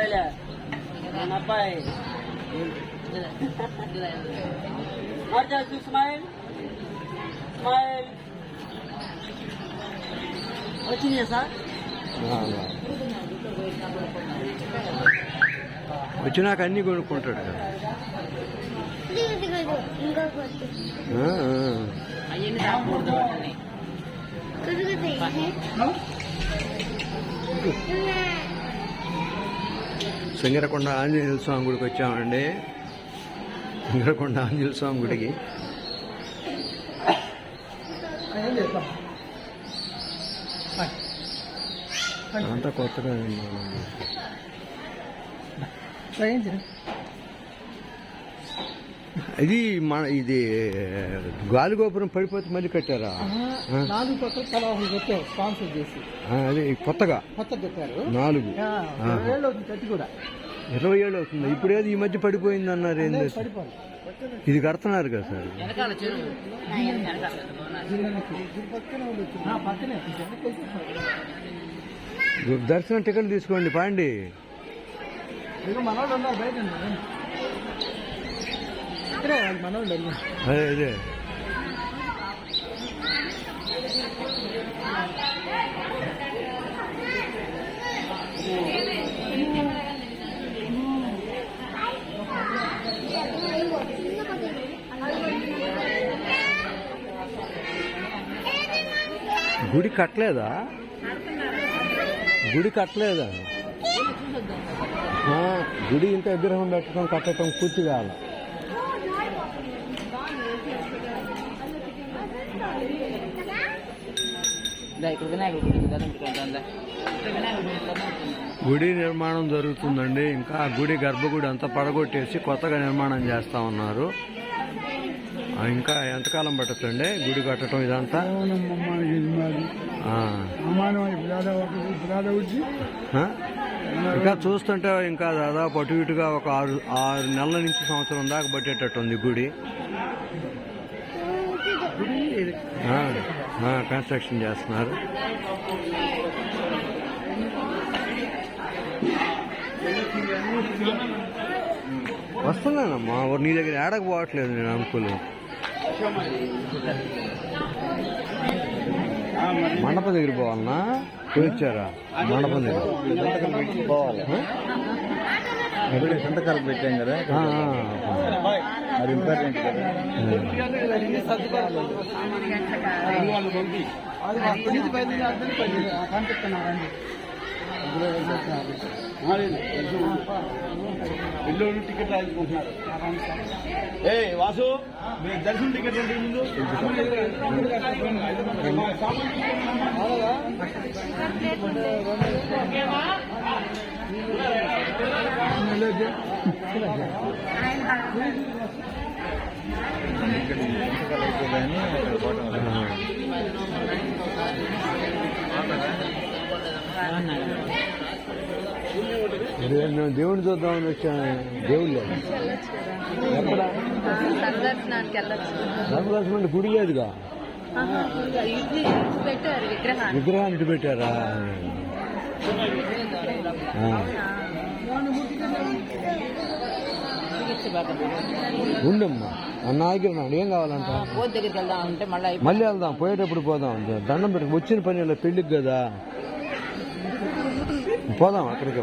అబ్బాయిలే మన అబ్బాయి స్మైల్ స్మైల్ వచ్చిందా సార్? వచ్చినాక అన్ని కొనుక్కుంటాడు కదా. సింగరకొండ ఆంజనేయ స్వామి గుడికి వచ్చామండి. సింగరకొండ ఆంజనేయ స్వామి గుడికి అంతా కొత్తగా ఇది గాలిగోపురం పడిపోతే మళ్ళీ కట్టారా? 4 పక్కల తలాహులు పెట్టారు స్పాన్సర్ చేసి. అది కొత్తగా పెట్టారు 4. 20 ఏళ్ళు అవుతుంది కట్టి కూడా. 20 ఏళ్ళు అవుతుంది. ఇప్పుడేది ఈ మధ్య పడిపోయింది అన్నారు. ఏంది ఇది కడుతున్నారు కదా సార్? దర్శనం టికెట్ తీసుకోండి పాండి. మనోళ్ళు ఉన్నారు బయట. మనోళ్ళు అదే గుడి కట్టలేదా? గుడి ఇంత విగ్రహం పెట్టడం కట్టడం పూర్తి కావాలి. గుడి నిర్మాణం జరుగుతుందండి. ఇంకా గుడి గర్భగుడి అంతా పడగొట్టేసి కొత్తగా నిర్మాణం చేస్తా ఉన్నారు. ఇంకా ఎంతకాలం పట్టచ్చండి గుడి కట్టడం ఇదంతా? ఇంకా చూస్తుంటే ఇంకా దాదాపు అటు ఇటుగా ఒక 6 నెలల నుంచి సంవత్సరం దాకా పట్టేటట్టుంది గుడి. కన్స్ట్రక్షన్ చేస్తున్నారు. వస్తున్నానమ్మా, నీ దగ్గర ఏడకు పోవట్లేదు నేను అనుకోలేదు. మండపం దగ్గర పోవాలన్నా? వచ్చారా మండపం దగ్గర పోవాలి? సంతకాలు పెట్టాం కదా, అది ఇంపార్టెంట్ కదా. ఇల్లు టికెట్ రాయించుకుంటున్నారు. వాసు మీకు దర్శనం టికెట్ అంటే ముందు మేము దేవుని చూద్దామని వచ్చాను. దేవుళ్ళు ఎక్కడ ధర్మదర్శనం గుడి లేదుగా, విగ్రహాన్ని ఇటు పెట్టారా? ఉండమ్మా అన్న ఆగిరన్నాడు. ఏం కావాలంట? మళ్ళీ వెళ్దాం, పోయేటప్పుడు పోదాం. దండం పెట్టి వచ్చిన పని పెళ్లికి కదా, పోదాం అక్కడికి.